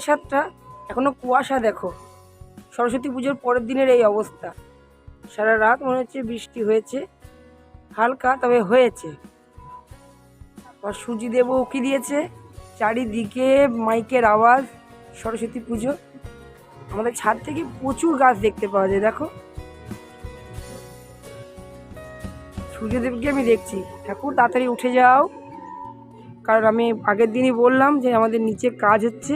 7:30 এখনো কুয়াশা। দেখো সরস্বতী পুজোর পরের দিনের এই অবস্থা। সারা রাত মনে হচ্ছে বৃষ্টি হয়েছে হালকা, তবে হয়েছে। আর সূর্যদেব উকি দিয়েছে, চারিদিকে মাইকের আওয়াজ। সরস্বতী পুজো, আমাদের ছাদ থেকে প্রচুর গাছ দেখতে পাওয়া যায়। দেখো সূর্যদেবকে আমি দেখছি। ঠাকুর তাড়াতাড়ি উঠে যাও, কারণ আমি আগের দিনই বললাম যে আমাদের নিচে কাজ হচ্ছে,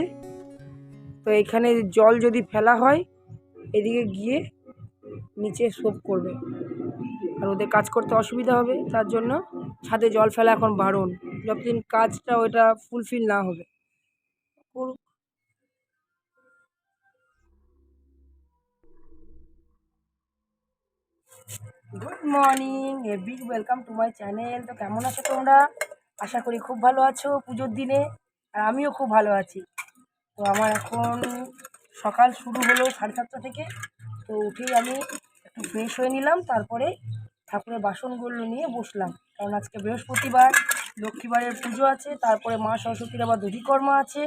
তো এখানে জল যদি ফেলা হয় এদিকে গিয়ে নিচে সোপ করবে, আর ওদের কাজ করতে অসুবিধা হবে। তার জন্য ছাদে জল ফেলা এখন বারণ, যতদিন কাজটা ওটা ফুলফিল না হবে। Good morning, a big welcome to my channel. তো কেমন আছো তোমরা? আশা করি খুব ভালো আছো পুজোর দিনে, আর আমিও খুব ভালো আছি। তো আমার এখন সকাল শুরু হলো 7:30 থেকে। তো উঠেই আমি একটু ফ্রেশ হয়ে নিলাম, তারপরে ঠাকুরের বাসনগুলো নিয়ে বসলাম, কারণ আজকে বৃহস্পতিবার, লক্ষ্মীবারের পুজো আছে, তারপরে মা সরস্বতীর আবার দধিকর্মা আছে,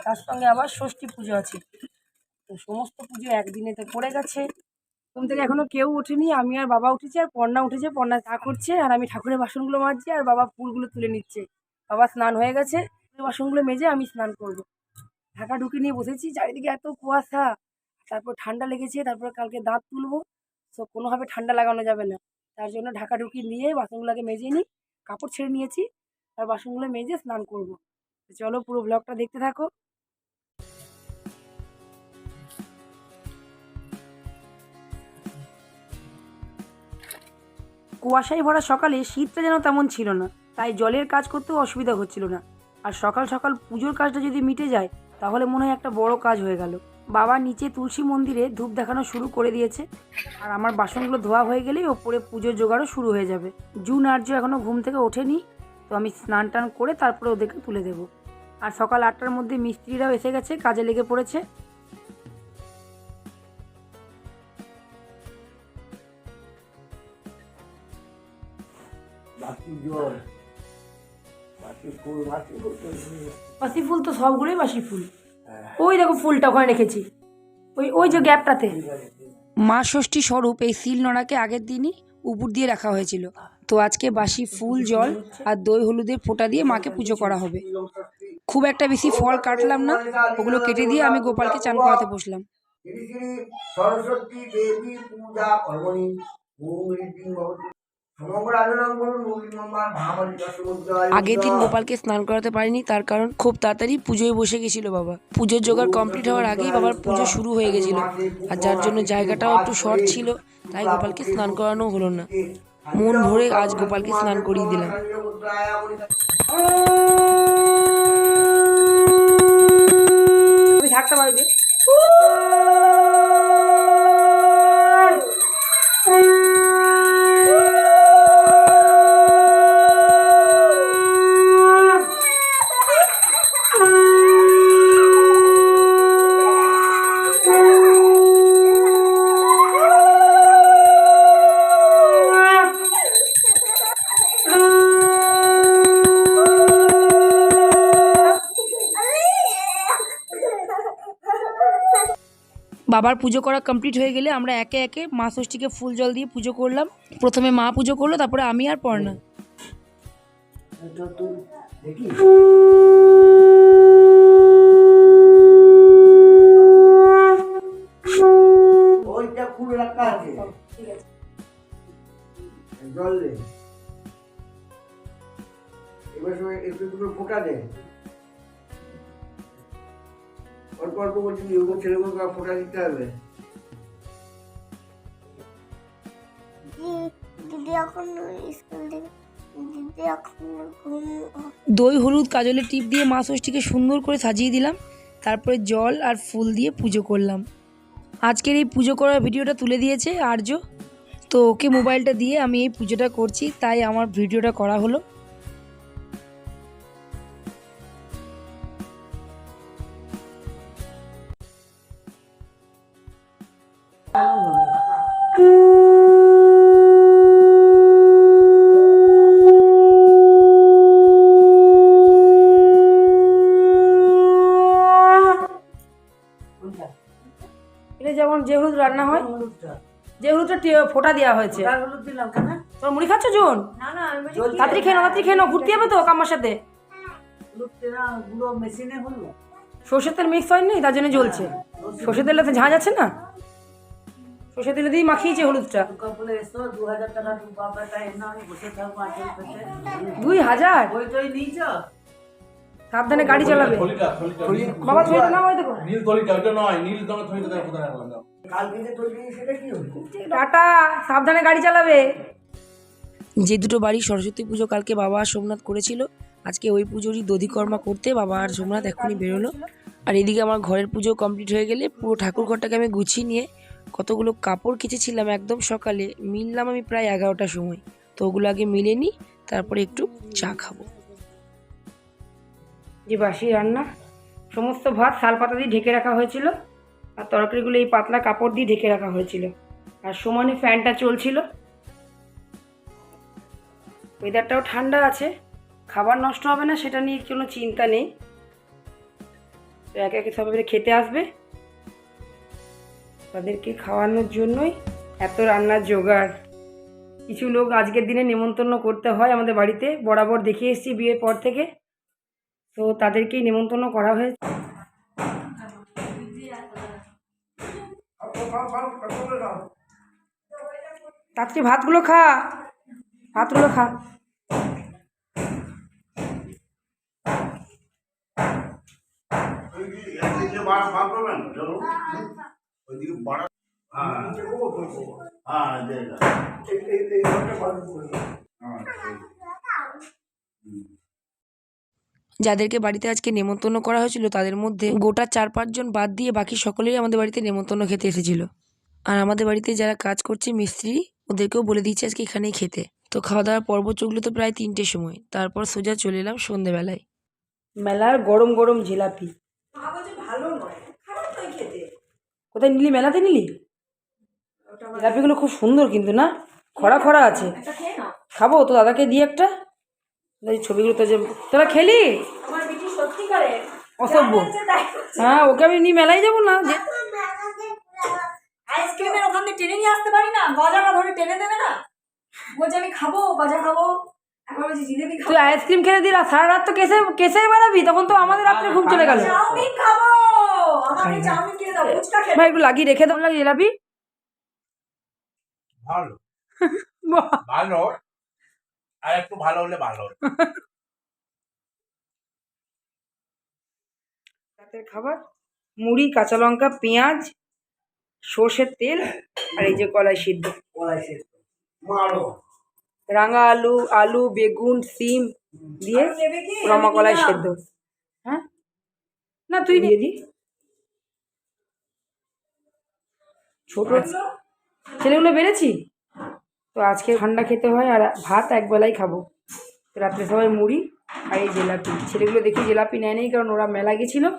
তার সঙ্গে আবার ষষ্ঠী পুজো আছে। তো সমস্ত পুজো একদিনেতে পড়ে গেছে। ঘুম থেকে এখনো কেউ ওঠেনি, আমি আর বাবা উঠেছি, আর পর্ণা উঠেছে। পর্ণা চা করছে, আর আমি ঠাকুরের বাসনগুলো মাজছি, আর বাবা ফুলগুলো তুলে নিচ্ছে। বাবা স্নান হয়ে গেছে, বাসনগুলো মেজে আমি স্নান করব। ঢাকা ঢুকে নিয়ে বসেছি, চারিদিকে এত কুয়াশা, তারপর ঠান্ডা লেগেছে, তারপর কালকে দাঁত তুলবো, তো কোনোভাবে ঠান্ডা লাগানো যাবে না। তার জন্য ঢাকা ঢুকি নিয়ে বাসনগুলোকে মেজে নিই, কাপড় ছেড়ে নিয়েছি, আর বাসনগুলো মেজে স্নান করব। চলো পুরো ব্লগটা দেখতে থাকো। কুয়াশায় ভরা সকালে শীতটা যেন তেমন ছিল না, তাই জলের কাজ করতেও অসুবিধা হচ্ছিল না। আর সকাল সকাল পুজোর কাজটা যদি মিটে যায় তাহলে মনে হয় একটা বড় কাজ হয়ে গেল। বাবা নিচে তুলসী মন্দিরে ধূপ দেখানো শুরু করে দিয়েছে, আর আমার বাসনগুলো ধোয়া হয়ে গেলেই ওপরে পুজোর জোগাড়ও শুরু হয়ে যাবে। জুন আর্য এখনও ঘুম থেকে ওঠেনি, তো আমি স্নান টান করে তারপরে ওদেরকে তুলে দেবো। আর সকাল 8টার মধ্যে মিস্ত্রিরাও এসে গেছে, কাজে লেগে পড়েছে। বাসি ফুল তো সবগুলোই বাসি ফুল। ওই দেখো ফুলটা ওখানে রেখেছি, ওই ওই যে গ্যাপটাতে। মা ষষ্ঠী স্বরূপ এই শিলনোড়াকে আগের দিনই উপর দিয়ে রাখা হয়েছিল, তো আজকে বাসি ফুল, জল আর দই হলুদের ফোঁটা দিয়ে মাকে পুজো করা হবে। খুব একটা বেশি ফল কাটলাম না, ওগুলো কেটে দিয়ে আমি গোপালকে চান করাতে বসলাম। সরস্বতী দেবী পূজা কর্মণি আগের দিন গোপালকে স্নান করাতে পারিনি, তার কারণ খুব তাড়াতাড়ি পুজোয় বসে গেছিল বাবা। পুজোর জোগাড় কমপ্লিট হওয়ার আগেই বাবার পুজো শুরু হয়ে গেছিল, আর যার জন্য জায়গাটাও একটু শর্ট ছিল, তাই গোপালকে স্নান করানো হলো না। মন ভরে আজ গোপালকে স্নান করিয়ে দিলাম। ঝাড়টা বাড়ি দে। বাবার পুজো করা কমপ্লিট হয়ে গেলে আমরা একে একে মা ষষ্ঠীকে ফুল জল দিয়ে পুজো করলাম। প্রথমে মা পুজো করলো, তারপরে আমি আর পর্ণা। ফোটা দে, অল্প অল্প বলছি, ছেলেগুলোকে ফোটা দিতে হবে। দই হলুদ কাজলের টিপ দিয়ে মা ষষ্ঠীকে সুন্দর করে সাজিয়ে দিলাম, তারপরে জল আর ফুল দিয়ে পুজো করলাম। আজকের এই পুজো করার ভিডিওটা তুলে দিয়েছে আর্য, তো ওকে মোবাইলটা দিয়ে আমি এই পুজোটা করছি, তাই আমার ভিডিওটা করা হলো। রান্না হয়? যে হলুদটা ফোঁটা দেওয়া হয়েছে। হলুদ দিলাম কেন? তোর মুড়ি খাচ্ছ জুন? না না, তাড়াতাড়ি খেয়ে নাও, ঘুরতে যাবে তো কাম্মার সাথে। গুঁড়ো মেশিনে হলো, সর্ষের তেল মিক্স হয়নি, তার জন্য জ্বলছে। সর্ষের তেলে তো ঝাঁঝ আছে না, সর্ষের তেলে দিয়ে মাখিয়েছে হলুদটা। 2000 টাকা বাবাটা এনে আমি বসে থাকবো 2000? ওইটাই নিয়েছ? সাবধানে গাড়ি চালাবে বাবা। থইটা নাও, ওই দেখো নীল থলিটা, ওটা নয়, নীল রঙের থলিটা দেখো কোথায় রাখলাম দাও। কালকে যে তৈরি সেটা কি হলো? টাটা, সাবধানে গাড়ি চালাবে। যে দুটো বাড়ি সরস্বতী পুজো কালকে বাবা আর সোমনাথ করেছিল, আজকে ওই পুজোরই দধিকর্মা করতে বাবা আর সোমনাথ এখনই বেরোলো। আর এদিকে আমার ঘরের পুজো কমপ্লিট হয়ে গেলে পুরো ঠাকুর ঘরটাকে আমি গুছিয়ে নিয়ে কতগুলো কাপড় কেচেছিলাম একদম সকালে, মিললাম আমি প্রায় 11টার সময়। তো ওগুলো আগে মিলে নিই, তারপরে একটু চা খাবো। যে বাসি রান্না, সমস্ত ভাত শাল পাতা দিয়ে ঢেকে রাখা হয়েছিল, আর তরকারিগুলো এই পাতলা কাপড় দিয়ে ঢেকে রাখা হয়েছিল, আর সমানে ফ্যানটা চলছিল। ওয়েদারটাও ঠান্ডা আছে, খাবার নষ্ট হবে না সেটা নিয়ে কোনো চিন্তা নেই। তো একে একে সবাই মিলে খেতে আসবে, তাদেরকে খাওয়ানোর জন্যই এত রান্নার জোগাড়। কিছু লোক আজকের দিনে নেমন্তন্ন করতে হয় আমাদের বাড়িতে, বরাবর দেখে এসেছি বিয়ের পর থেকে, তো তাদেরকেই নেমন্তন্ন করা হয়েছে। রাত্রি ভাতগুলো খা, ভাতগুলো খা। যাদেরকে বাড়িতে আজকে নেমন্তন্ন করা হয়েছিল তাদের মধ্যে গোটা 4-5 জন বাদ দিয়ে বাকি সকলেই আমাদের বাড়িতে নেমন্তন্ন খেতে এসেছিল। আর আমাদের বাড়িতে যারা কাজ করছে মিস্ত্রি, ওদেরকেও বলে দিচ্ছে আজকে এখানেই খেতে। তো খাওয়া দাওয়ার পর্ব চললো তো প্রায় 3টের সময়, তারপর সোজা চলে এলাম সন্ধেবেলায়। মেলার গরম গরম জিলাপি। কোথায় নিলি? মেলাতে নিলি? জিলাপিগুলো খুব সুন্দর কিন্তু, না খরা খরা আছে। খাবো তো দাদাকে দিয়ে একটা। ছবিগুলো তো যে তোরা খেলি অসভ্য। হ্যাঁ, ওকে আমি নিয়ে মেলায় যাবো না যে আইসক্রিমের ওখান থেকে টেনে নিয়ে আসতে পারি না? গজাটা ধরে টেনে দেবে না? বলছে আমি খাবো, গজা খাবো। এখন বলছি জিলেবি খাবো। তুই আইসক্রিম খেলে দিয়ে সারা রাত তো কেসে বেড়াবি, তখন তো আমাদের রাত্রে ঘুম চলে গেল। চাউমিন খাবো, আমাকে চাউমিন কিনে দাও, ফুচকা খেতে। ভাই একটু লাগিয়ে রেখে দাও লাগে জিলাপি। ভালো ভালো, আর একটু ভালো হলে ভালো। রাতের খাবার মুড়ি, কাঁচা লঙ্কা, পেঁয়াজ, সর্ষের তেল, আর এই যে কলাই সিদ্ধ, রাঙা আলু, আলু, বেগুন, সিম দিয়ে রমা কলাই সেদ্ধ। হ্যাঁ না, তুই দিয়ে দি। ছোট ছেলেগুলো বেড়েছি তো আজকে ঠান্ডা খেতে হয়, আর ভাত একবেলাই খাবো। তো রাত্রে সবাই মুড়ি আর এই জিলাপি। ছেলেগুলো দেখি জিলাপি নেয় নেই, কারণ ওরা মেলা গেছিলো,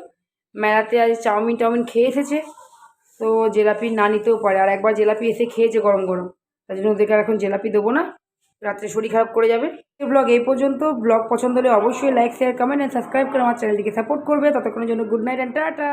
মেলাতে আজ চাউমিন খেয়ে এসেছে, তো জিলাপি না নিতেও পারে। আর একবার জিলাপি এসে খেয়েছে গরম গরম, তার জন্য ওদেরকে আর এখন জিলাপি দেবো না, রাত্রে শরীর খারাপ করে যাবে। ব্লগ এই পর্যন্ত। ব্লগ পছন্দ হলে অবশ্যই like, share, comment and subscribe করে আমার চ্যানেলটিকে সাপোর্ট করবে। ততক্ষণের জন্য গুড নাইট অ্যান্ড টাটা।